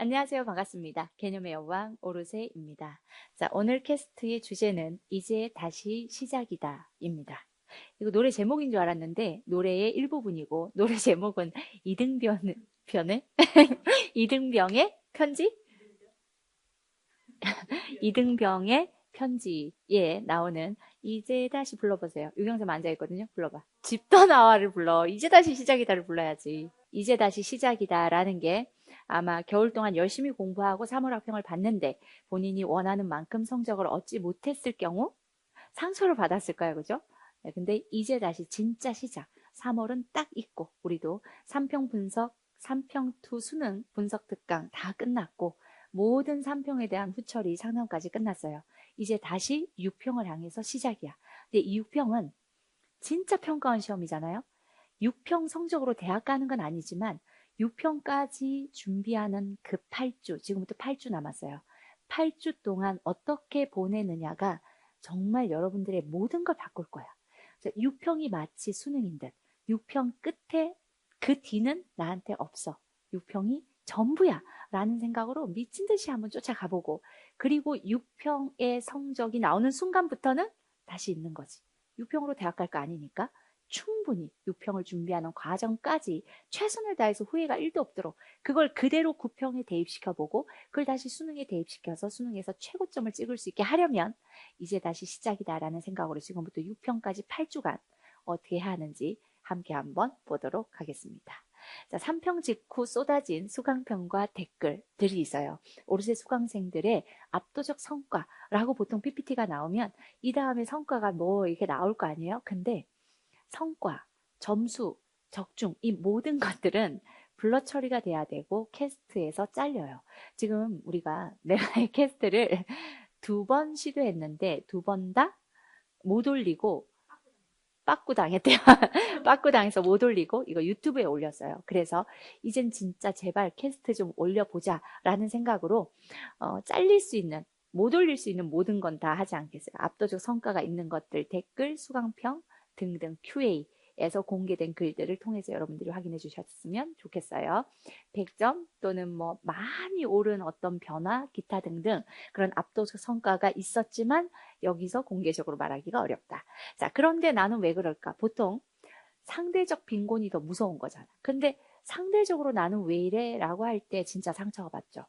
안녕하세요. 반갑습니다. 개념의 여왕 오르세입니다. 자, 오늘 캐스트의 주제는 이제 다시 시작이다입니다. 이거 노래 제목인 줄 알았는데 노래의 일부분이고 노래 제목은 편의 이등병의 편지? 이등병의 편지에 나오는 이제 다시 불러보세요. 유경쌤 앉아있거든요. 불러봐. 집 떠나와를 불러. 이제 다시 시작이다를 불러야지. 이제 다시 시작이다라는 게 아마 겨울 동안 열심히 공부하고 3월 학평을 봤는데 본인이 원하는 만큼 성적을 얻지 못했을 경우 상처를 받았을 거예요. 그죠? 네, 근데 이제 다시 진짜 시작. 3월은 딱 있고 우리도 3평 분석, 3평2 수능 분석 특강 다 끝났고 모든 3평에 대한 후처리 상담까지 끝났어요. 이제 다시 6평을 향해서 시작이야. 근데 이 6평은 진짜 평가원 시험이잖아요. 6평 성적으로 대학 가는 건 아니지만 6평까지 준비하는 그 8주, 지금부터 8주 남았어요. 8주 동안 어떻게 보내느냐가 정말 여러분들의 모든 걸 바꿀 거야. 6평이 마치 수능인 듯. 6평 끝에 그 뒤는 나한테 없어. 6평이 전부야 라는 생각으로 미친 듯이 한번 쫓아가보고, 그리고 6평의 성적이 나오는 순간부터는 다시 있는 거지. 6평으로 대학 갈 거 아니니까 충분히 6평을 준비하는 과정까지 최선을 다해서 후회가 1도 없도록 그걸 그대로 9평에 대입시켜보고 그걸 다시 수능에 대입시켜서 수능에서 최고점을 찍을 수 있게 하려면 이제 다시 시작이다라는 생각으로 지금부터 6평까지 8주간 어떻게 해야 하는지 함께 한번 보도록 하겠습니다. 자, 3평 직후 쏟아진 수강평과 댓글들이 있어요. 오르세 수강생들의 압도적 성과라고 보통 PPT가 나오면 이 다음에 성과가 뭐 이렇게 나올 거 아니에요? 근데 성과, 점수, 적중 이 모든 것들은 블러 처리가 돼야 되고 캐스트에서 잘려요. 지금 우리가 내가 이 캐스트를 2번 시도했는데 2번 다 못 올리고 빠꾸 당했대요. 빠꾸 당해서 못 올리고 이거 유튜브에 올렸어요. 그래서 이젠 진짜 제발 캐스트 좀 올려보자 라는 생각으로 잘릴 수 있는, 못 올릴 수 있는 모든 건 다 하지 않겠어요. 압도적 성과가 있는 것들, 댓글, 수강평 등등 QA에서 공개된 글들을 통해서 여러분들이 확인해 주셨으면 좋겠어요. 100점 또는 뭐 많이 오른 어떤 변화, 기타 등등 그런 압도적 성과가 있었지만 여기서 공개적으로 말하기가 어렵다. 자, 그런데 나는 왜 그럴까? 보통 상대적 빈곤이 더 무서운 거잖아. 근데 상대적으로 나는 왜 이래? 라고 할 때 진짜 상처가 받죠.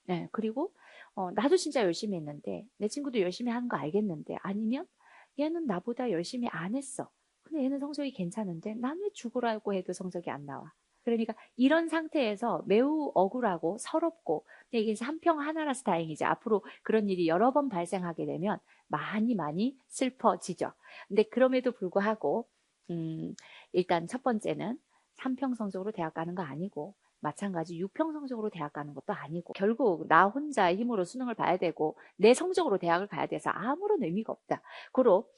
네, 그리고 나도 진짜 열심히 했는데 내 친구도 열심히 하는 거 알겠는데, 아니면 얘는 나보다 열심히 안 했어. 근데 얘는 성적이 괜찮은데 난 왜 죽으라고 해도 성적이 안 나와. 그러니까 이런 상태에서 매우 억울하고 서럽고, 근데 이게 3평 하나라서 다행이지 앞으로 그런 일이 여러 번 발생하게 되면 많이 많이 슬퍼지죠. 근데 그럼에도 불구하고 일단 첫 번째는 3평 성적으로 대학 가는 거 아니고 마찬가지 6평 성적으로 대학 가는 것도 아니고 결국 나 혼자 힘으로 수능을 봐야 되고 내 성적으로 대학을 가야 돼서 아무런 의미가 없다. 그리고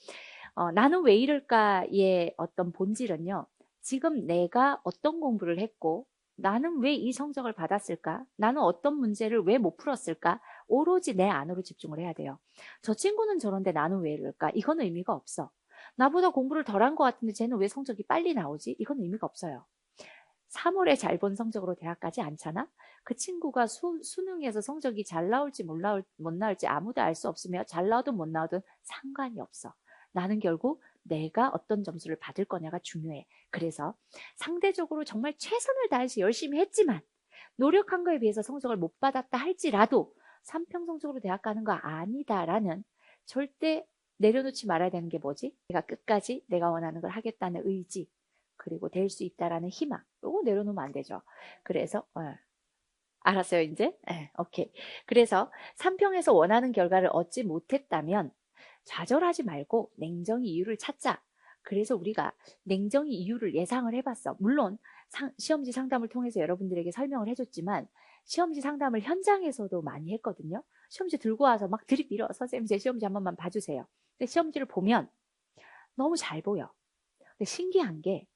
나는 왜 이럴까의 어떤 본질은요. 지금 내가 어떤 공부를 했고 나는 왜 이 성적을 받았을까? 나는 어떤 문제를 왜 못 풀었을까? 오로지 내 안으로 집중을 해야 돼요. 저 친구는 저런데 나는 왜 이럴까? 이건 의미가 없어. 나보다 공부를 덜 한 것 같은데 쟤는 왜 성적이 빨리 나오지? 이건 의미가 없어요. 3월에 잘 본 성적으로 대학 가지 않잖아? 그 친구가 수능에서 성적이 잘 나올지 못 나올지 아무도 알 수 없으며 잘 나오든 못 나오든 상관이 없어. 나는 결국 내가 어떤 점수를 받을 거냐가 중요해. 그래서 상대적으로 정말 최선을 다해서 열심히 했지만 노력한 거에 비해서 성적을 못 받았다 할지라도 3평 성적으로 대학 가는 거 아니다라는, 절대 내려놓지 말아야 되는 게 뭐지? 내가 끝까지 내가 원하는 걸 하겠다는 의지, 그리고 될 수 있다라는 희망, 요거 내려놓으면 안 되죠. 그래서 알았어요 이제? 오케이. 그래서 3평에서 원하는 결과를 얻지 못했다면 좌절하지 말고 냉정히 이유를 찾자. 그래서 우리가 냉정히 이유를 예상을 해봤어. 물론 시험지 상담을 통해서 여러분들에게 설명을 해줬지만 시험지 상담을 현장에서도 많이 했거든요. 시험지 들고 와서 막 들이밀어. 선생님 제 시험지 한 번만 봐주세요. 근데 시험지를 보면 너무 잘 보여. 근데 신기한 게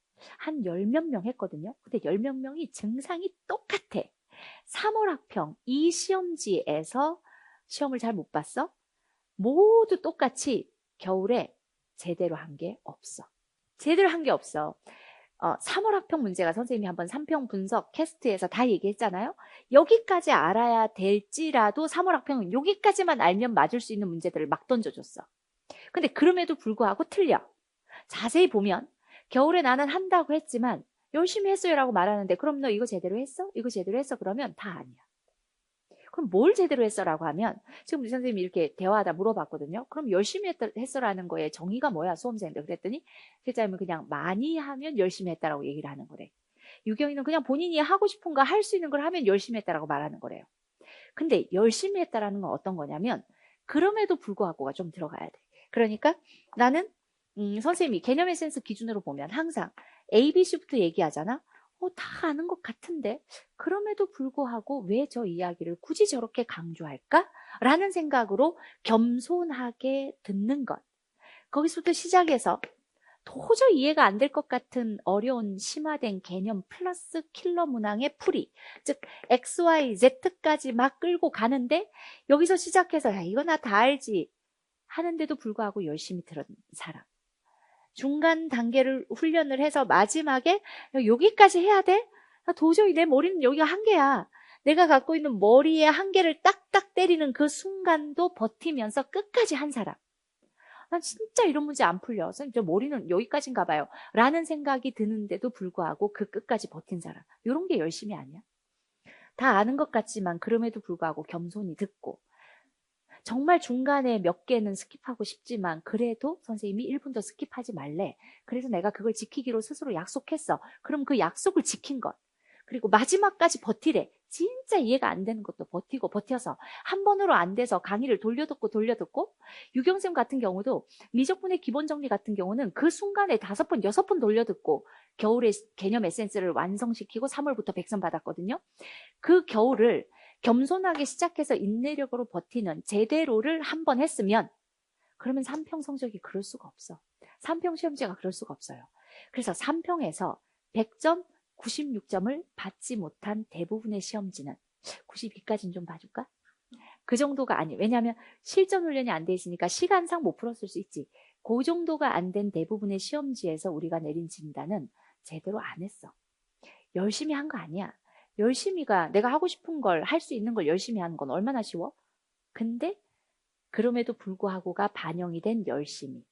한 열 몇 명 했거든요. 근데 열 몇 명이 증상이 똑같아. 3월 학평 이 시험지에서 시험을 잘 못 봤어? 모두 똑같이 겨울에 제대로 한 게 없어. 제대로 한 게 없어. 삼월학평 문제가 선생님이 한번 3평 분석 캐스트에서 다 얘기했잖아요. 여기까지 알아야 될지라도 삼월학평은 여기까지만 알면 맞을 수 있는 문제들을 막 던져줬어. 근데 그럼에도 불구하고 틀려. 자세히 보면 겨울에 나는 한다고 했지만 열심히 했어요라고 말하는데 그럼 너 이거 제대로 했어? 이거 제대로 했어? 그러면 다 아니야. 그럼 뭘 제대로 했어라고 하면 지금 우리 선생님이 이렇게 대화하다 물어봤거든요. 그럼 열심히 했어라는 거에 정의가 뭐야 수험생들 그랬더니 실장님은 그냥 많이 하면 열심히 했다라고 얘기를 하는 거래. 유경이는 그냥 본인이 하고 싶은 거 할 수 있는 걸 하면 열심히 했다라고 말하는 거래요. 근데 열심히 했다라는 건 어떤 거냐면 그럼에도 불구하고가 좀 들어가야 돼. 그러니까 나는 선생님이 개념 에센스 기준으로 보면 항상 A, B, C부터 얘기하잖아. 다 아는 것 같은데 그럼에도 불구하고 왜 저 이야기를 굳이 저렇게 강조할까? 라는 생각으로 겸손하게 듣는 것. 거기서부터 시작해서 도저히 이해가 안 될 것 같은 어려운 심화된 개념 플러스 킬러 문항의 풀이, 즉 X, Y, Z까지 막 끌고 가는데 여기서 시작해서 야 이거 나 다 알지 하는데도 불구하고 열심히 들은 사람. 중간 단계를 훈련을 해서 마지막에 여기까지 해야 돼? 도저히 내 머리는 여기가 한계야. 내가 갖고 있는 머리의 한계를 딱딱 때리는 그 순간도 버티면서 끝까지 한 사람. 난 진짜 이런 문제 안 풀려. 선생님, 머리는 여기까지인가 봐요. 라는 생각이 드는데도 불구하고 그 끝까지 버틴 사람. 이런 게 열심히 아니야? 다 아는 것 같지만 그럼에도 불구하고 겸손히 듣고 정말 중간에 몇 개는 스킵하고 싶지만 그래도 선생님이 1분도 스킵하지 말래. 그래서 내가 그걸 지키기로 스스로 약속했어. 그럼 그 약속을 지킨 것. 그리고 마지막까지 버티래. 진짜 이해가 안 되는 것도 버티고 버텨서 한 번으로 안 돼서 강의를 돌려듣고 유경쌤 같은 경우도 미적분의 기본 정리 같은 경우는 그 순간에 5번, 6번 돌려듣고 겨울에 개념 에센스를 완성시키고 3월부터 백선 받았거든요. 그 겨울을 겸손하게 시작해서 인내력으로 버티는 제대로를 한 번 했으면 그러면 3평 성적이 그럴 수가 없어. 3평 시험지가 그럴 수가 없어요. 그래서 3평에서 100점, 96점을 받지 못한 대부분의 시험지는 92까지는 좀 봐줄까? 그 정도가 아니. 왜냐하면 실전 훈련이 안 돼 있으니까 시간상 못 풀었을 수 있지. 그 정도가 안 된 대부분의 시험지에서 우리가 내린 진단은 제대로 안 했어. 열심히 한 거 아니야. 열심히가 내가 하고 싶은 걸 할 수 있는 걸 열심히 하는 건 얼마나 쉬워? 근데 그럼에도 불구하고가 반영이 된 열심히.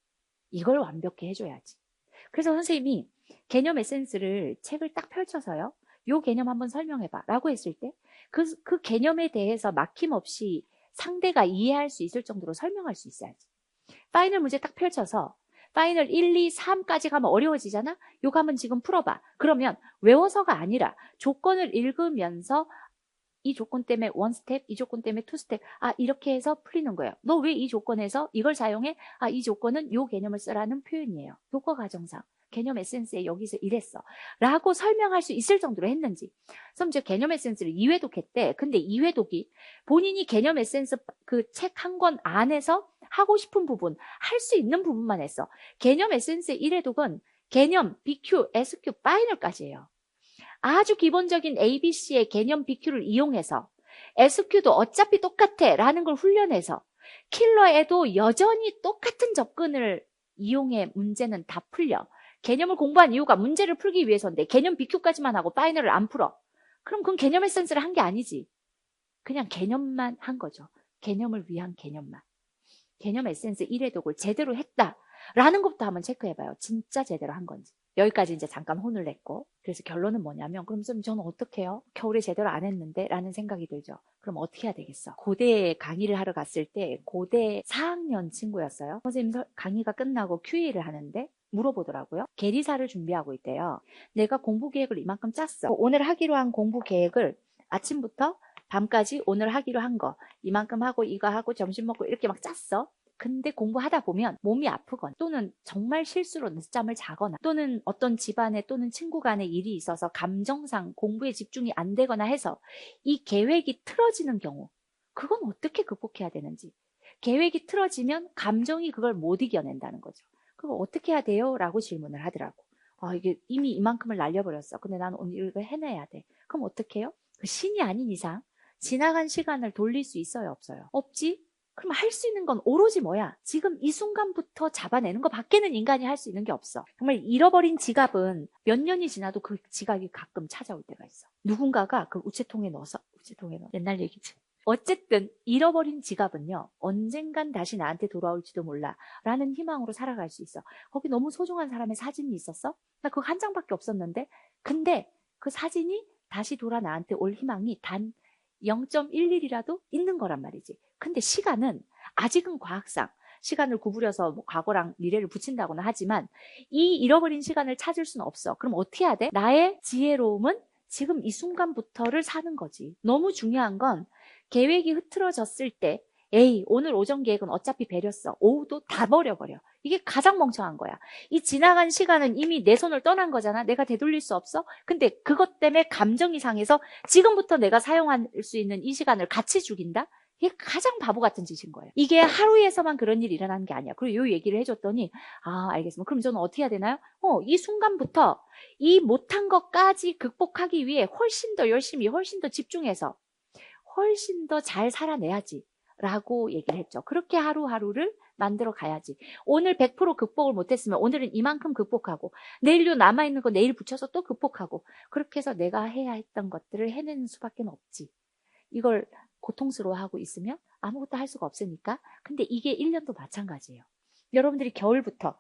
이걸 완벽히 해줘야지. 그래서 선생님이 개념 에센스를 책을 딱 펼쳐서요. 요 개념 한번 설명해봐 라고 했을 때 그 개념에 대해서 막힘없이 상대가 이해할 수 있을 정도로 설명할 수 있어야지. 파이널 문제 딱 펼쳐서 파이널 1, 2, 3까지 가면 어려워지잖아? 요거 한번 지금 풀어봐. 그러면 외워서가 아니라 조건을 읽으면서 이 조건 때문에 원 스텝, 이 조건 때문에 투 스텝. 이렇게 해서 풀리는 거예요. 너 왜 이 조건에서 이걸 사용해? 이 조건은 요 개념을 쓰라는 표현이에요. 효과 과정상. 개념 에센스에 여기서 이랬어. 라고 설명할 수 있을 정도로 했는지. 그럼 이제 개념 에센스를 2회독 했대. 근데 2회독이 본인이 개념 에센스 그 책 한 권 안에서 하고 싶은 부분, 할 수 있는 부분만 했어. 개념 에센스 1회독은 개념, BQ, SQ, 파이널까지예요. 아주 기본적인 ABC의 개념 BQ를 이용해서 SQ도 어차피 똑같아 라는 걸 훈련해서 킬러에도 여전히 똑같은 접근을 이용해 문제는 다 풀려. 개념을 공부한 이유가 문제를 풀기 위해서인데 개념 BQ까지만 하고 파이널을 안 풀어. 그럼 그건 개념 에센스를 한 게 아니지. 그냥 개념만 한 거죠. 개념을 위한 개념만. 개념 에센스 1회독을 제대로 했다라는 것부터 한번 체크해봐요. 진짜 제대로 한 건지. 여기까지 이제 잠깐 혼을 냈고 그래서 결론은 뭐냐면 그럼 선생님 저는 어떻게 해요? 겨울에 제대로 안 했는데 라는 생각이 들죠. 그럼 어떻게 해야 되겠어? 고대 강의를 하러 갔을 때 고대 4학년 친구였어요. 선생님 강의가 끝나고 QA를 하는데 물어보더라고요. 계리사를 준비하고 있대요. 내가 공부 계획을 이만큼 짰어. 오늘 하기로 한 공부 계획을 아침부터 밤까지 오늘 하기로 한 거 이만큼 하고 이거 하고 점심 먹고 이렇게 막 짰어. 근데 공부하다 보면 몸이 아프거나 또는 정말 실수로 늦잠을 자거나 또는 어떤 집안에 또는 친구 간에 일이 있어서 감정상 공부에 집중이 안 되거나 해서 이 계획이 틀어지는 경우 그건 어떻게 극복해야 되는지. 계획이 틀어지면 감정이 그걸 못 이겨낸다는 거죠. 그걸 어떻게 해야 돼요? 라고 질문을 하더라고. 이게 이미 이만큼을 날려버렸어. 근데 나는 오늘 이걸 해내야 돼. 그럼 어떻게 해요? 그 신이 아닌 이상 지나간 시간을 돌릴 수 있어요? 없어요? 없지? 그럼 할 수 있는 건 오로지 뭐야? 지금 이 순간부터 잡아내는 거 밖에는 인간이 할 수 있는 게 없어. 정말 잃어버린 지갑은 몇 년이 지나도 그 지갑이 가끔 찾아올 때가 있어. 누군가가 그 우체통에 넣어서, 옛날 얘기지. 어쨌든 잃어버린 지갑은요, 언젠간 다시 나한테 돌아올지도 몰라 라는 희망으로 살아갈 수 있어. 거기 너무 소중한 사람의 사진이 있었어? 나 그거 한 장밖에 없었는데? 근데 그 사진이 다시 돌아 나한테 올 희망이 단 0.11이라도 있는 거란 말이지. 근데 시간은 아직은 과학상 시간을 구부려서 뭐 과거랑 미래를 붙인다고는 하지만 이 잃어버린 시간을 찾을 수는 없어. 그럼 어떻게 해야 돼? 나의 지혜로움은 지금 이 순간부터를 사는 거지. 너무 중요한 건 계획이 흐트러졌을 때 에이, 오늘 오전 계획은 어차피 버렸어. 오후도 다 버려버려. 이게 가장 멍청한 거야. 이 지나간 시간은 이미 내 손을 떠난 거잖아. 내가 되돌릴 수 없어. 근데 그것 때문에 감정이 상해서 지금부터 내가 사용할 수 있는 이 시간을 같이 죽인다? 이게 가장 바보 같은 짓인 거예요. 이게 하루에서만 그런 일이 일어나는 게 아니야. 그리고 이 얘기를 해줬더니 아, 알겠습니다. 그럼 저는 어떻게 해야 되나요? 이 순간부터 이 못한 것까지 극복하기 위해 훨씬 더 열심히, 훨씬 더 집중해서 훨씬 더 잘 살아내야지 라고 얘기를 했죠. 그렇게 하루하루를 만들어 가야지. 오늘 100% 극복을 못했으면 오늘은 이만큼 극복하고 내일도 남아있는 거 내일 붙여서 또 극복하고 그렇게 해서 내가 해야 했던 것들을 해내는 수밖에 없지. 이걸 고통스러워하고 있으면 아무것도 할 수가 없으니까. 근데 이게 1년도 마찬가지예요. 여러분들이 겨울부터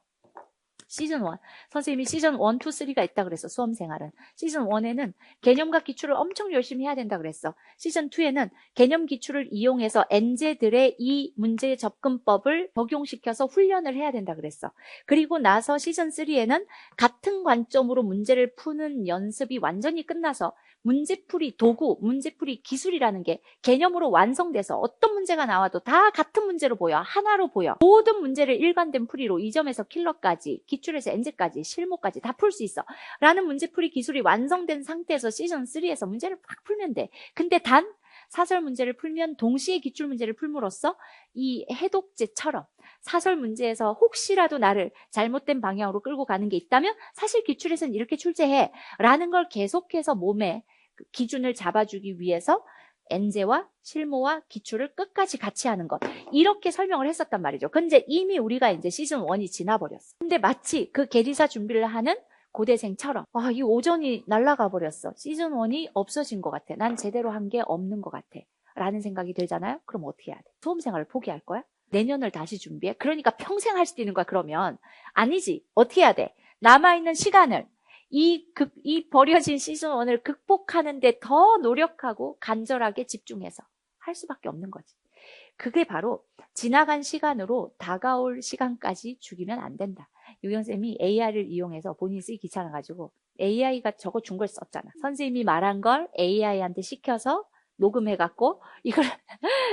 시즌 1. 선생님이 시즌 1, 2, 3가 있다 그랬어. 수험생활은. 시즌 1에는 개념과 기출을 엄청 열심히 해야 된다 그랬어. 시즌 2에는 개념 기출을 이용해서 엔제들의 이 문제 접근법을 적용시켜서 훈련을 해야 된다 그랬어. 그리고 나서 시즌 3에는 같은 관점으로 문제를 푸는 연습이 완전히 끝나서 문제풀이 도구, 문제풀이 기술이라는 게 개념으로 완성돼서 어떤 문제가 나와도 다 같은 문제로 보여. 하나로 보여. 모든 문제를 일관된 풀이로 2점에서 킬러까지, 기출에서 엔제까지, 실무까지 다 풀 수 있어. 라는 문제풀이 기술이 완성된 상태에서 시즌 3에서 문제를 막 풀면 돼. 근데 단 사설 문제를 풀면 동시에 기출 문제를 풀므로써 이 해독제처럼 사설 문제에서 혹시라도 나를 잘못된 방향으로 끌고 가는 게 있다면 사실 기출에서는 이렇게 출제해 라는 걸 계속해서 몸에 기준을 잡아주기 위해서 엔제와 실무와 기출을 끝까지 같이 하는 것. 이렇게 설명을 했었단 말이죠. 근데 이미 우리가 이제 시즌 1이 지나버렸어. 근데 마치 그 계리사 준비를 하는 고대생처럼 이 오전이 날아가 버렸어. 시즌 1이 없어진 것 같아. 난 제대로 한 게 없는 것 같아. 라는 생각이 들잖아요. 그럼 어떻게 해야 돼? 수험생활을 포기할 거야? 내년을 다시 준비해? 그러니까 평생 할 수도 있는 거야. 그러면 아니지. 어떻게 해야 돼? 남아있는 시간을 이 버려진 시즌 1을 극복하는데 더 노력하고 간절하게 집중해서 할 수밖에 없는 거지. 그게 바로 지나간 시간으로 다가올 시간까지 죽이면 안 된다. 유경쌤이 AI를 이용해서 본인이 쓰기 귀찮아가지고 AI가 저거 준 걸 썼잖아. 선생님이 말한 걸 AI한테 시켜서 녹음해갖고 이걸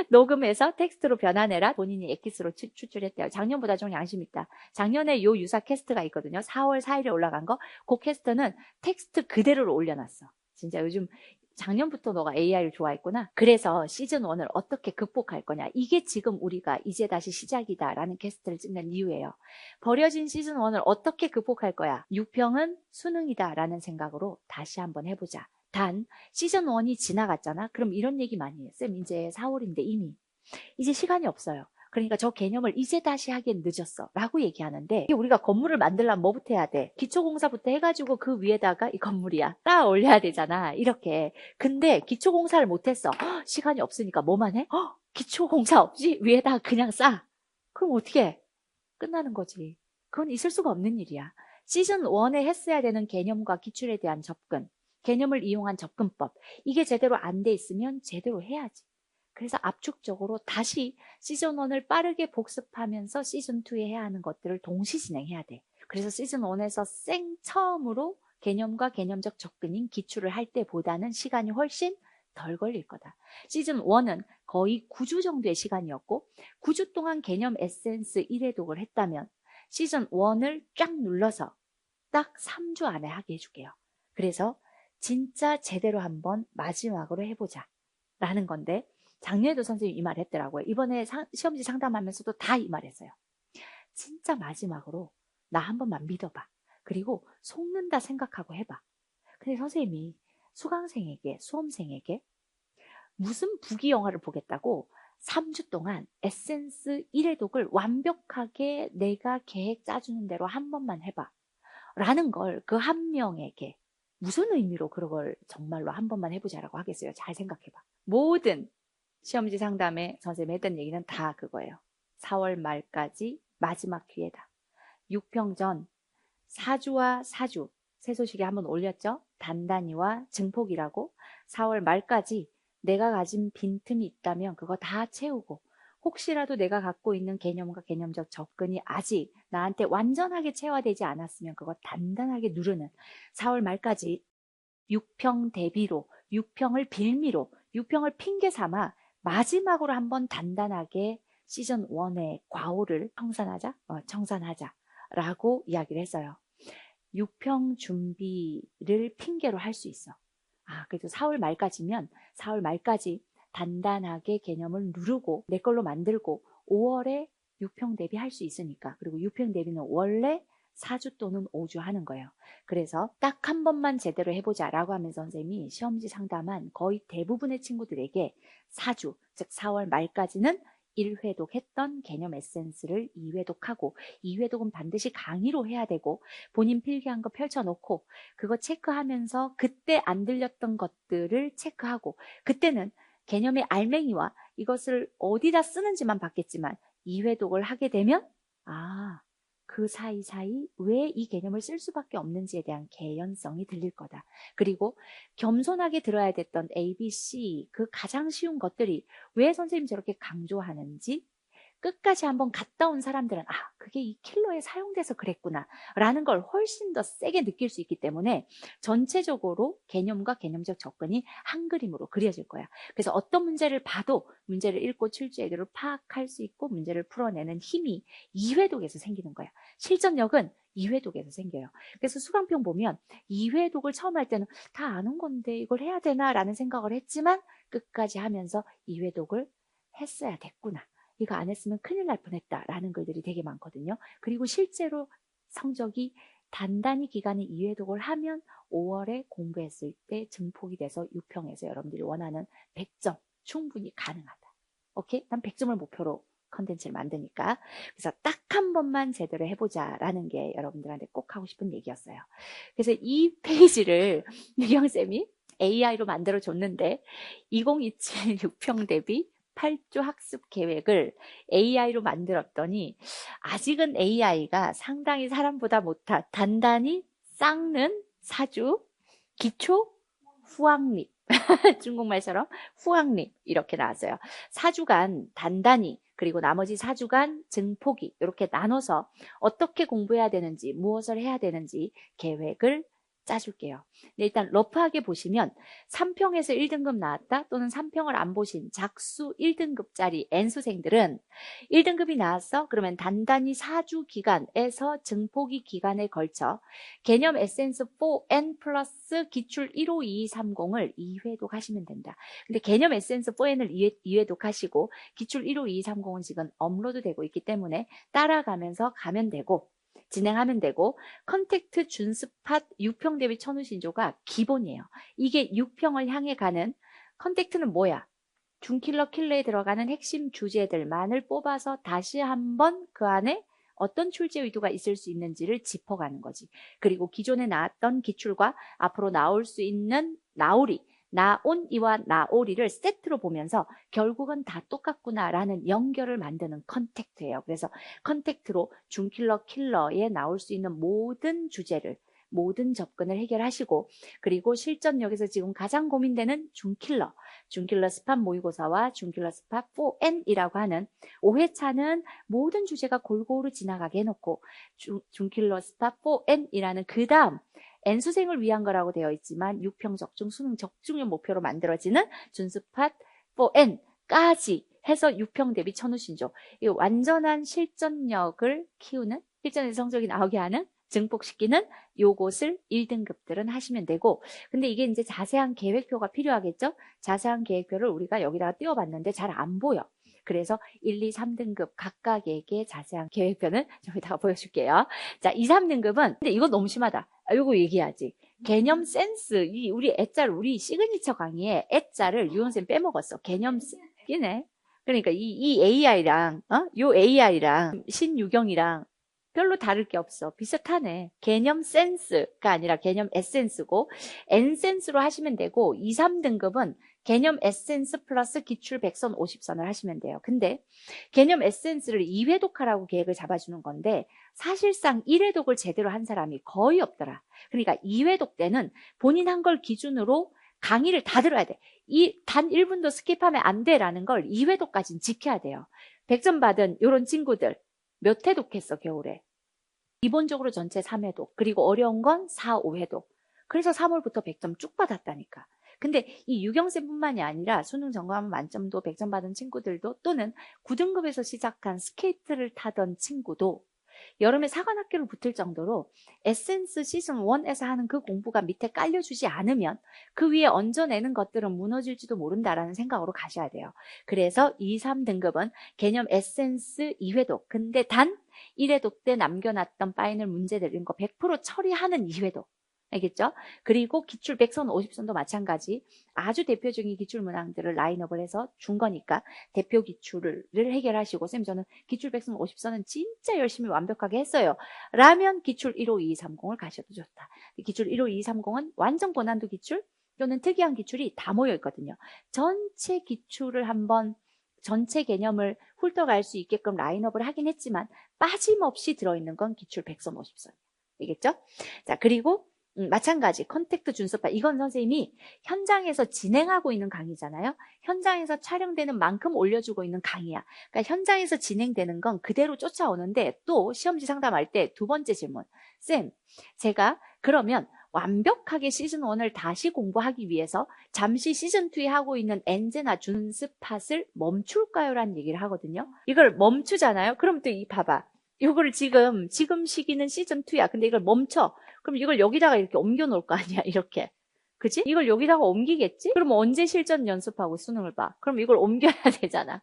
녹음해서 텍스트로 변환해라. 본인이 엑기스로 추출했대요. 작년보다 좀 양심 있다. 작년에 요 유사 캐스트가 있거든요. 4월 4일에 올라간 거. 그 캐스트는 텍스트 그대로를 올려놨어. 진짜 요즘 작년부터 너가 AI를 좋아했구나. 그래서 시즌 1을 어떻게 극복할 거냐. 이게 지금 우리가 이제 다시 시작이다라는 캐스트를 찍는 이유예요. 버려진 시즌 1을 어떻게 극복할 거야. 6평은 수능이다라는 생각으로 다시 한번 해보자. 단 시즌 1이 지나갔잖아. 그럼 이런 얘기 많이 해. 쌤 이제 4월인데 이미 이제 시간이 없어요. 그러니까 저 개념을 이제 다시 하기엔 늦었어 라고 얘기하는데 우리가 건물을 만들려면 뭐부터 해야 돼? 기초공사부터 해가지고 그 위에다가 이 건물이야 쌓아 올려야 되잖아. 이렇게. 근데 기초공사를 못했어. 시간이 없으니까 뭐만 해? 기초공사 없이 위에다가 그냥 쌓아. 그럼 어떻게 해? 끝나는 거지. 그건 있을 수가 없는 일이야. 시즌 1에 했어야 되는 개념과 기출에 대한 접근, 개념을 이용한 접근법, 이게 제대로 안 돼 있으면 제대로 해야지. 그래서 압축적으로 다시 시즌 1을 빠르게 복습하면서 시즌 2에 해야 하는 것들을 동시 진행해야 돼. 그래서 시즌 1에서 처음으로 개념과 개념적 접근인 기출을 할 때보다는 시간이 훨씬 덜 걸릴 거다. 시즌 1은 거의 9주 정도의 시간이었고 9주 동안 개념 에센스 1회독을 했다면 시즌 1을 쫙 눌러서 딱 3주 안에 하게 해줄게요. 그래서 진짜 제대로 한번 마지막으로 해보자 라는 건데 작년에도 선생님이 이 말 했더라고요. 이번에 시험지 상담하면서도 다 이 말 했어요. 진짜 마지막으로 나 한 번만 믿어봐. 그리고 속는다 생각하고 해봐. 근데 선생님이 수강생에게, 수험생에게 무슨 부귀 영화를 보겠다고 3주 동안 에센스 1회독을 완벽하게 내가 계획 짜주는 대로 한 번만 해봐. 라는 걸 그 한 명에게 무슨 의미로 그런 걸 정말로 한 번만 해보자라고 하겠어요? 잘 생각해봐. 모든 시험지 상담에 선생님이 했던 얘기는 다 그거예요. 4월 말까지 마지막 기회다. 6평 전 4주와 4주 쇠소식에 한번 올렸죠? 단단히와 증폭이라고 4월 말까지 내가 가진 빈틈이 있다면 그거 다 채우고 혹시라도 내가 갖고 있는 개념과 개념적 접근이 아직 나한테 완전하게 체화되지 않았으면 그거 단단하게 누르는 4월 말까지 6평 대비로 6평을 빌미로 6평을 핑계 삼아 마지막으로 한번 단단하게 시즌 1의 과오를 청산하자라고 이야기를 했어요. 6평 준비를 핑계로 할 수 있어. 그래도 4월 말까지면 4월 말까지 단단하게 개념을 누르고 내 걸로 만들고 5월에 6평 대비할 수 있으니까. 그리고 6평 대비는 원래 4주 또는 5주 하는 거예요. 그래서 딱 한 번만 제대로 해보자라고 하면서 선생님이 시험지 상담한 거의 대부분의 친구들에게 4주, 즉 4월 말까지는 1회독 했던 개념 에센스를 2회독하고 2회독은 반드시 강의로 해야 되고 본인 필기한 거 펼쳐놓고 그거 체크하면서 그때 안 들렸던 것들을 체크하고 그때는 개념의 알맹이와 이것을 어디다 쓰는지만 봤겠지만 2회독을 하게 되면 그 사이사이 왜 이 개념을 쓸 수밖에 없는지에 대한 개연성이 들릴 거다. 그리고 겸손하게 들어야 됐던 A, B, C 그 가장 쉬운 것들이 왜 선생님 저렇게 강조하는지 끝까지 한번 갔다 온 사람들은 그게 이 킬러에 사용돼서 그랬구나 라는 걸 훨씬 더 세게 느낄 수 있기 때문에 전체적으로 개념과 개념적 접근이 한 그림으로 그려질 거야. 그래서 어떤 문제를 봐도 문제를 읽고 출제도를 파악할 수 있고 문제를 풀어내는 힘이 2회독에서 생기는 거야. 실전력은 2회독에서 생겨요. 그래서 수강평 보면 2회독을 처음 할 때는 다 아는 건데 이걸 해야 되나 라는 생각을 했지만 끝까지 하면서 2회독을 했어야 됐구나. 이거 안 했으면 큰일 날 뻔했다라는 글들이 되게 많거든요. 그리고 실제로 성적이 단단히 기간에 2회독을 하면 5월에 공부했을 때 증폭이 돼서 6평에서 여러분들이 원하는 100점 충분히 가능하다. 오케이? 난 100점을 목표로 컨텐츠를 만드니까. 그래서 딱 한 번만 제대로 해보자라는 게 여러분들한테 꼭 하고 싶은 얘기였어요. 그래서 이 페이지를 유경쌤이 AI로 만들어줬는데 2027 6평 대비 8주 학습 계획을 AI로 만들었더니 아직은 AI가 상당히 사람보다 못한 단단히 쌓는 4주 기초 후학립 중국말처럼 후학립 이렇게 나왔어요. 4주간 단단히 그리고 나머지 4주간 증폭이 이렇게 나눠서 어떻게 공부해야 되는지 무엇을 해야 되는지 계획을 짜줄게요. 일단 러프하게 보시면 3평에서 1등급 나왔다 또는 3평을 안 보신 작수 1등급짜리 N수생들은 1등급이 나왔어? 그러면 단단히 4주 기간에서 증폭이 기간에 걸쳐 개념 에센스 4N 플러스 기출 15230을 2회독 하시면 된다. 근데 개념 에센스 4N을 2회독 하시고 기출 15230은 지금 업로드 되고 있기 때문에 따라가면서 가면 되고 진행하면 되고 컨택트 준스팟 6평 대비 천우신조가 기본이에요. 이게 6평을 향해 가는 컨택트는 뭐야? 준킬러 킬러에 들어가는 핵심 주제들만을 뽑아서 다시 한번 그 안에 어떤 출제 의도가 있을 수 있는지를 짚어가는 거지. 그리고 기존에 나왔던 기출과 앞으로 나올 수 있는 나오리 나온이와 나오리를 세트로 보면서 결국은 다 똑같구나라는 연결을 만드는 컨택트예요. 그래서 컨택트로 준킬러 킬러에 나올 수 있는 모든 주제를 모든 접근을 해결하시고 그리고 실전력에서 지금 가장 고민되는 준킬러 스팟 모의고사와 준킬러 스팟 4N이라고 하는 5회차는 모든 주제가 골고루 지나가게 해놓고 준킬러 스팟 4N이라는 그 다음 N수생을 위한 거라고 되어 있지만 6평 적중, 수능 적중을 목표로 만들어지는 준스팟 4N까지 해서 6평 대비 천우신조. 이 완전한 실전력을 키우는, 실전에서 성적이 나오게 하는, 증폭시키는 요것을 1등급들은 하시면 되고, 근데 이게 이제 자세한 계획표가 필요하겠죠? 자세한 계획표를 우리가 여기다가 띄워봤는데 잘 안 보여. 그래서 1, 2, 3등급 각각에게 자세한 계획표는 좀 이따가 보여줄게요. 자, 2, 3등급은, 근데 이거 너무 심하다. 이거 얘기하지. 개념 센스, 우리 시그니처 강의에 애자를 유영쌤 빼먹었어. 개념 센스네. 그러니까 이 AI랑, 요 AI랑 신유경이랑 별로 다를 게 없어. 비슷하네. 개념 센스가 아니라 개념 에센스고, 엔센스로 하시면 되고, 2, 3등급은 개념 에센스 플러스 기출 100선 50선을 하시면 돼요. 근데 개념 에센스를 2회독하라고 계획을 잡아주는 건데, 사실상 1회독을 제대로 한 사람이 거의 없더라. 그러니까 2회독 때는 본인 한 걸 기준으로 강의를 다 들어야 돼. 단 1분도 스킵하면 안 돼라는 걸 2회독까지는 지켜야 돼요. 100점 받은 이런 친구들 몇 회독 했어, 겨울에? 기본적으로 전체 3회독, 그리고 어려운 건 4, 5회독. 그래서 3월부터 100점 쭉 받았다니까. 근데 이 유경쌤뿐만이 아니라 수능 점검하면 만점도 100점 받은 친구들도, 또는 9등급에서 시작한 스케이트를 타던 친구도 여름에 사관학교를 붙을 정도로 에센스 시즌 1에서 하는 그 공부가 밑에 깔려주지 않으면 그 위에 얹어내는 것들은 무너질지도 모른다라는 생각으로 가셔야 돼요. 그래서 2, 3등급은 개념 에센스 2회독. 근데 단 1회독 때 남겨놨던 파이널 문제들 이런 거 100% 처리하는 2회독. 알겠죠? 그리고 기출 100선, 50선도 마찬가지. 아주 대표적인 기출 문항들을 라인업을 해서 준 거니까 대표 기출을 해결하시고, 쌤 저는 기출 100선, 50선은 진짜 열심히 완벽하게 했어요. 라면 기출 15230을 가셔도 좋다. 기출 15230은 완전 고난도 기출 또는 특이한 기출이 다 모여 있거든요. 전체 기출을 한번 전체 개념을 훑어갈 수 있게끔 라인업을 하긴 했지만 빠짐없이 들어있는 건 기출 100선, 50선. 알겠죠? 자, 그리고 마찬가지 컨택트 준수파, 이건 선생님이 현장에서 진행하고 있는 강의잖아요. 현장에서 촬영되는 만큼 올려주고 있는 강의야. 그러니까 현장에서 진행되는 건 그대로 쫓아오는데, 또 시험지 상담할 때 두 번째 질문, 쌤 제가 그러면 완벽하게 시즌1을 다시 공부하기 위해서 잠시 시즌2에 하고 있는 엔제나 준스팟을 멈출까요? 라는 얘기를 하거든요. 이걸 멈추잖아요. 그럼 또 봐봐, 이거를 지금 시기는 시즌2야. 근데 이걸 멈춰. 그럼 이걸 여기다가 이렇게 옮겨 놓을 거 아니야, 이렇게. 그치? 이걸 여기다가 옮기겠지? 그럼 언제 실전 연습하고 수능을 봐? 그럼 이걸 옮겨야 되잖아.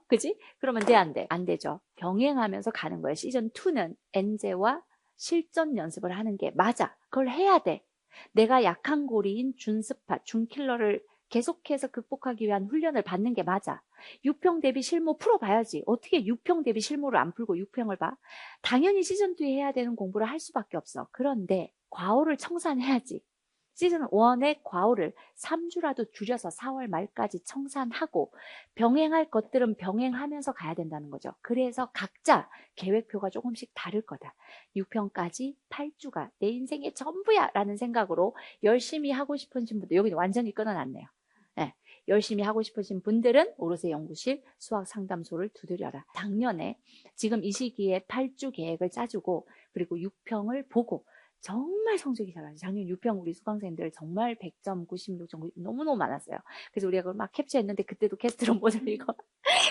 그치? 그러면 돼, 안 돼? 안 되죠. 병행하면서 가는 거예요. 시즌2는 엔제와 실전 연습을 하는 게 맞아. 그걸 해야 돼. 내가 약한 고리인 준스팟, 준킬러를 계속해서 극복하기 위한 훈련을 받는 게 맞아. 6평 대비 실무 풀어봐야지. 어떻게 6평 대비 실무를 안 풀고 6평을 봐? 당연히 시즌2에 해야 되는 공부를 할 수밖에 없어. 그런데 과오를 청산해야지. 시즌1의 과오를 3주라도 줄여서 4월 말까지 청산하고 병행할 것들은 병행하면서 가야 된다는 거죠. 그래서 각자 계획표가 조금씩 다를 거다. 6평까지 8주가 내 인생의 전부야 라는 생각으로 열심히 하고 싶으신 분들, 여기 완전히 끊어놨네요. 네, 열심히 하고 싶으신 분들은 오롯의 연구실 수학상담소를 두드려라. 작년에 지금 이 시기에 8주 계획을 짜주고 그리고 6평을 보고 정말 성적이 잘 나왔어요. 작년 6평 우리 수강생들 정말 100점, 96점 너무너무 많았어요. 그래서 우리가 그걸 막 캡처했는데 그때도 캐스트로 못 올리고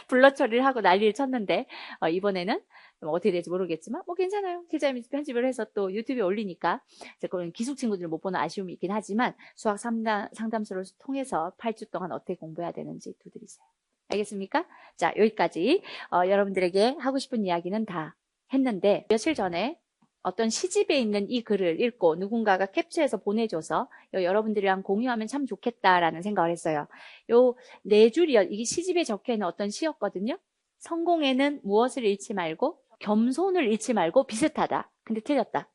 블러 처리를 하고 난리를 쳤는데 이번에는 어떻게 될지 모르겠지만 뭐 괜찮아요. 기자님이 편집을 해서 또 유튜브에 올리니까 그런 기숙 친구들 못 보는 아쉬움이 있긴 하지만 수학 상담소를 통해서 8주 동안 어떻게 공부해야 되는지 두드리세요. 알겠습니까? 자, 여기까지 여러분들에게 하고 싶은 이야기는 다 했는데, 며칠 전에 어떤 시집에 있는 이 글을 읽고 누군가가 캡처해서 보내줘서 여러분들이랑 공유하면 참 좋겠다라는 생각을 했어요. 요 네 줄이요. 이게 시집에 적혀있는 어떤 시였거든요. 성공에는 무엇을 잃지 말고 겸손을 잃지 말고 비슷하다. 근데 틀렸다.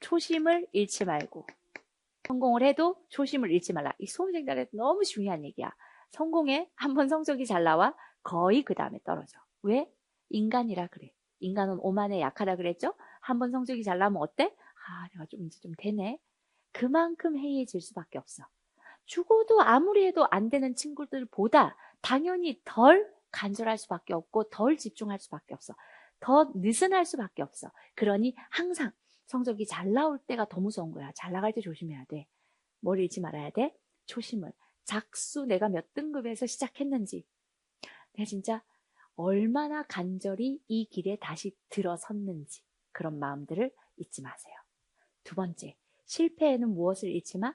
초심을 잃지 말고. 성공을 해도 초심을 잃지 말라. 이 수험생들한테 너무 중요한 얘기야. 성공에 한번 성적이 잘 나와 거의 그 다음에 떨어져. 왜? 인간이라 그래. 인간은 오만에 약하다 그랬죠? 한번 성적이 잘 나면 어때? 내가 이제 좀 되네. 그만큼 해이해질 수밖에 없어. 죽어도 아무리 해도 안 되는 친구들보다 당연히 덜 간절할 수밖에 없고 덜 집중할 수밖에 없어. 더 느슨할 수밖에 없어. 그러니 항상 성적이 잘 나올 때가 더 무서운 거야. 잘 나갈 때 조심해야 돼. 뭘 잃지 말아야 돼? 초심을. 작수 내가 몇 등급에서 시작했는지, 내가 진짜 얼마나 간절히 이 길에 다시 들어섰는지, 그런 마음들을 잊지 마세요. 두 번째, 실패에는 무엇을 잃지 마?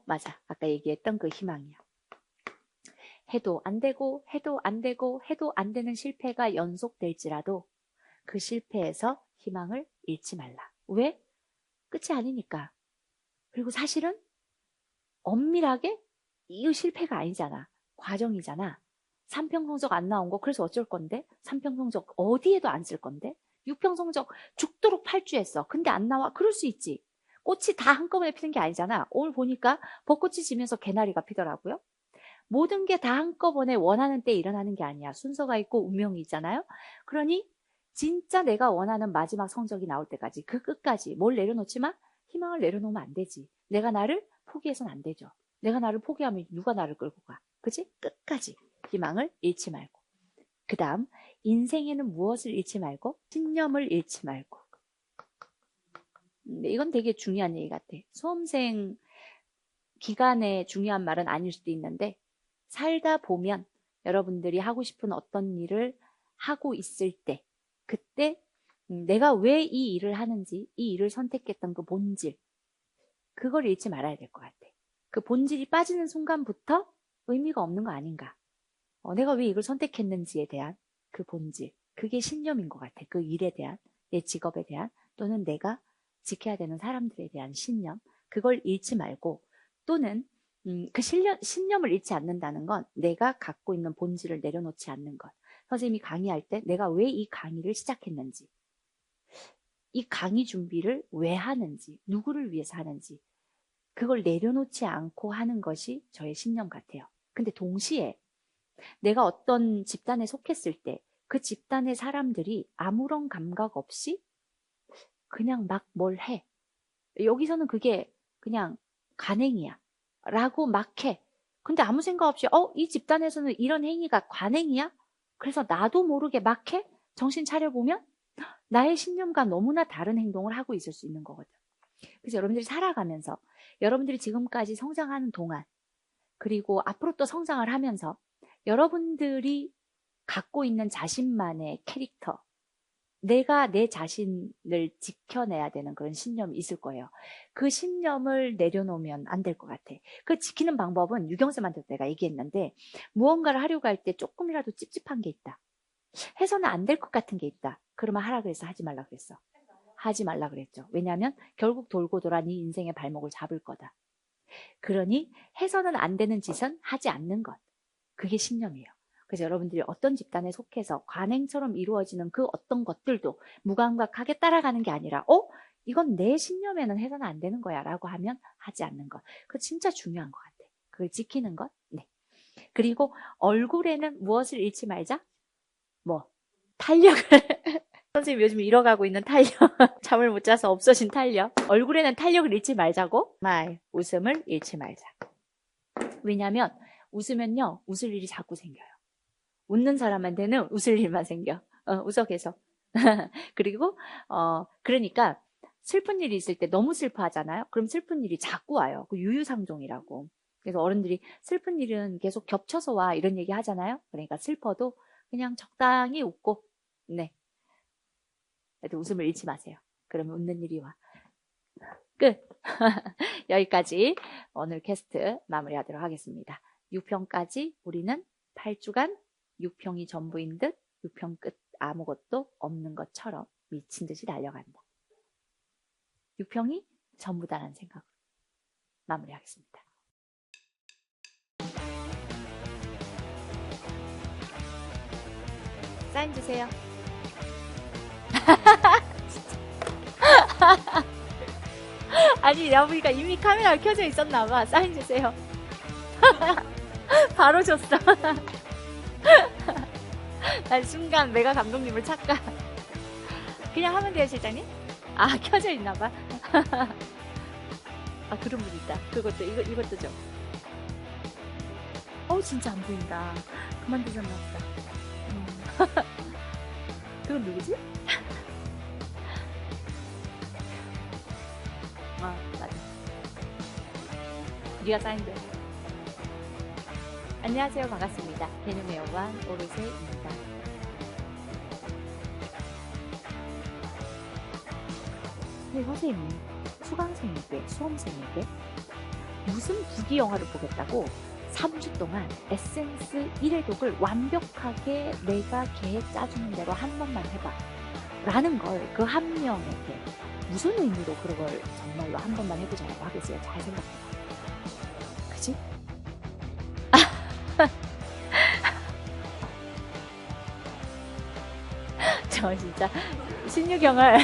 맞아. 아까 얘기했던 그 희망이야. 해도 안 되고 해도 안 되고 해도 안 되는 실패가 연속될지라도 그 실패에서 희망을 잃지 말라. 왜? 끝이 아니니까. 그리고 사실은 엄밀하게 이 실패가 아니잖아. 과정이잖아. 3평 성적 안 나온 거 그래서 어쩔 건데? 3평 성적 어디에도 안 쓸 건데? 6평 성적 죽도록 팔주했어. 근데 안 나와? 그럴 수 있지. 꽃이 다 한꺼번에 피는 게 아니잖아. 오늘 보니까 벚꽃이 지면서 개나리가 피더라고요. 모든 게 다 한꺼번에 원하는 때에 일어나는 게 아니야. 순서가 있고 운명이 있잖아요. 그러니 진짜 내가 원하는 마지막 성적이 나올 때까지 그 끝까지 뭘 내려놓지 마? 희망을 내려놓으면 안 되지. 내가 나를 포기해서는 안 되죠. 내가 나를 포기하면 누가 나를 끌고 가? 그치? 끝까지 희망을 잃지 말고. 그 다음 인생에는 무엇을 잃지 말고? 신념을 잃지 말고. 이건 되게 중요한 얘기 같아. 수험생 기간에 중요한 말은 아닐 수도 있는데 살다 보면 여러분들이 하고 싶은 어떤 일을 하고 있을 때 그때 내가 왜 이 일을 하는지 이 일을 선택했던 그 본질 그걸 잃지 말아야 될 것 같아. 그 본질이 빠지는 순간부터 의미가 없는 거 아닌가. 내가 왜 이걸 선택했는지에 대한 그 본질 그게 신념인 것 같아. 그 일에 대한 내 직업에 대한 또는 내가 지켜야 되는 사람들에 대한 신념 그걸 잃지 말고 또는 그 신념을 잃지 않는다는 건 내가 갖고 있는 본질을 내려놓지 않는 것. 선생님이 강의할 때 내가 왜 이 강의를 시작했는지 이 강의 준비를 왜 하는지 누구를 위해서 하는지 그걸 내려놓지 않고 하는 것이 저의 신념 같아요. 근데 동시에 내가 어떤 집단에 속했을 때 그 집단의 사람들이 아무런 감각 없이 그냥 막 뭘 해. 여기서는 그게 그냥 관행이야. 라고 막 해. 근데 아무 생각 없이 이 집단에서는 이런 행위가 관행이야? 그래서 나도 모르게 막 해? 정신 차려보면 나의 신념과 너무나 다른 행동을 하고 있을 수 있는 거거든. 그래서 여러분들이 살아가면서 여러분들이 지금까지 성장하는 동안 그리고 앞으로 또 성장을 하면서 여러분들이 갖고 있는 자신만의 캐릭터 내가 내 자신을 지켜내야 되는 그런 신념이 있을 거예요. 그 신념을 내려놓으면 안 될 것 같아. 그 지키는 방법은 유경쌤한테도 내가 얘기했는데 무언가를 하려고 할 때 조금이라도 찝찝한 게 있다. 해서는 안 될 것 같은 게 있다. 그러면 하라 그래서 하지 말라 그랬어. 하지 말라 그랬죠. 왜냐하면 결국 돌고 돌아 네 인생의 발목을 잡을 거다. 그러니 해서는 안 되는 짓은 하지 않는 것. 그게 신념이에요. 그래서 여러분들이 어떤 집단에 속해서 관행처럼 이루어지는 그 어떤 것들도 무감각하게 따라가는 게 아니라 이건 내 신념에는 해서는 안 되는 거야 라고 하면 하지 않는 것. 그거 진짜 중요한 것 같아. 그걸 지키는 것. 네. 그리고 얼굴에는 무엇을 잃지 말자? 탄력을 선생님 요즘 잃어가고 있는 탄력 잠을 못 자서 없어진 탄력 얼굴에는 탄력을 잃지 말자고 웃음을 잃지 말자. 왜냐하면 웃으면요 웃을 일이 자꾸 생겨요. 웃는 사람한테는 웃을 일만 생겨. 웃어 계속. 그리고 그러니까 슬픈 일이 있을 때 너무 슬퍼하잖아요. 그럼 슬픈 일이 자꾸 와요. 그 유유상종이라고. 그래서 어른들이 슬픈 일은 계속 겹쳐서 와 이런 얘기 하잖아요. 그러니까 슬퍼도 그냥 적당히 웃고 네. 그래도 웃음을 잃지 마세요. 그러면 웃는 일이 와. 끝. 여기까지 오늘 캐스트 마무리하도록 하겠습니다. 6평까지 우리는 8주간 6평이 전부인 듯 6평 끝 아무것도 없는 것처럼 미친 듯이 달려간다. 6평이 전부다라는 생각으로 마무리하겠습니다. 사인 주세요. 아니 내가 보니까 이미 카메라가 켜져 있었나봐. 사인 주세요. 바로 줬어. 난 순간 메가 감독님을 착각. 그냥 하면 돼요 실장님? 켜져 있나봐. 그런 분 있다. 그것도 이것도 좀. 진짜 안 보인다. 그만두셨나 보다. 그건 누구지? 맞아. 네가 사인돼. 안녕하세요. 반갑습니다. 개념의 여관 오르세입니다. 근데 선생님, 수강생에게, 수험생에게 무슨 부기 영화를 보겠다고 3주 동안 에센스 1회 독을 완벽하게 내가 계획 짜주는 대로 한 번만 해봐. 라는 걸 그 한 명에게 무슨 의미로 그걸 정말로 한 번만 해보자고 하겠어요. 잘 생각해봐. 그치? 저 진짜 신유경을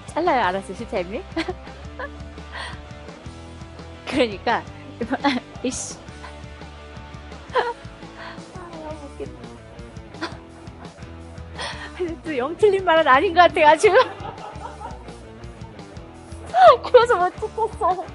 잘라요. 알았어, 시태미. 그러니까 이씨. 너무 웃긴다. 또 영 틀린 말은 아닌 것 같아가지고 그래서 못 찍겠어.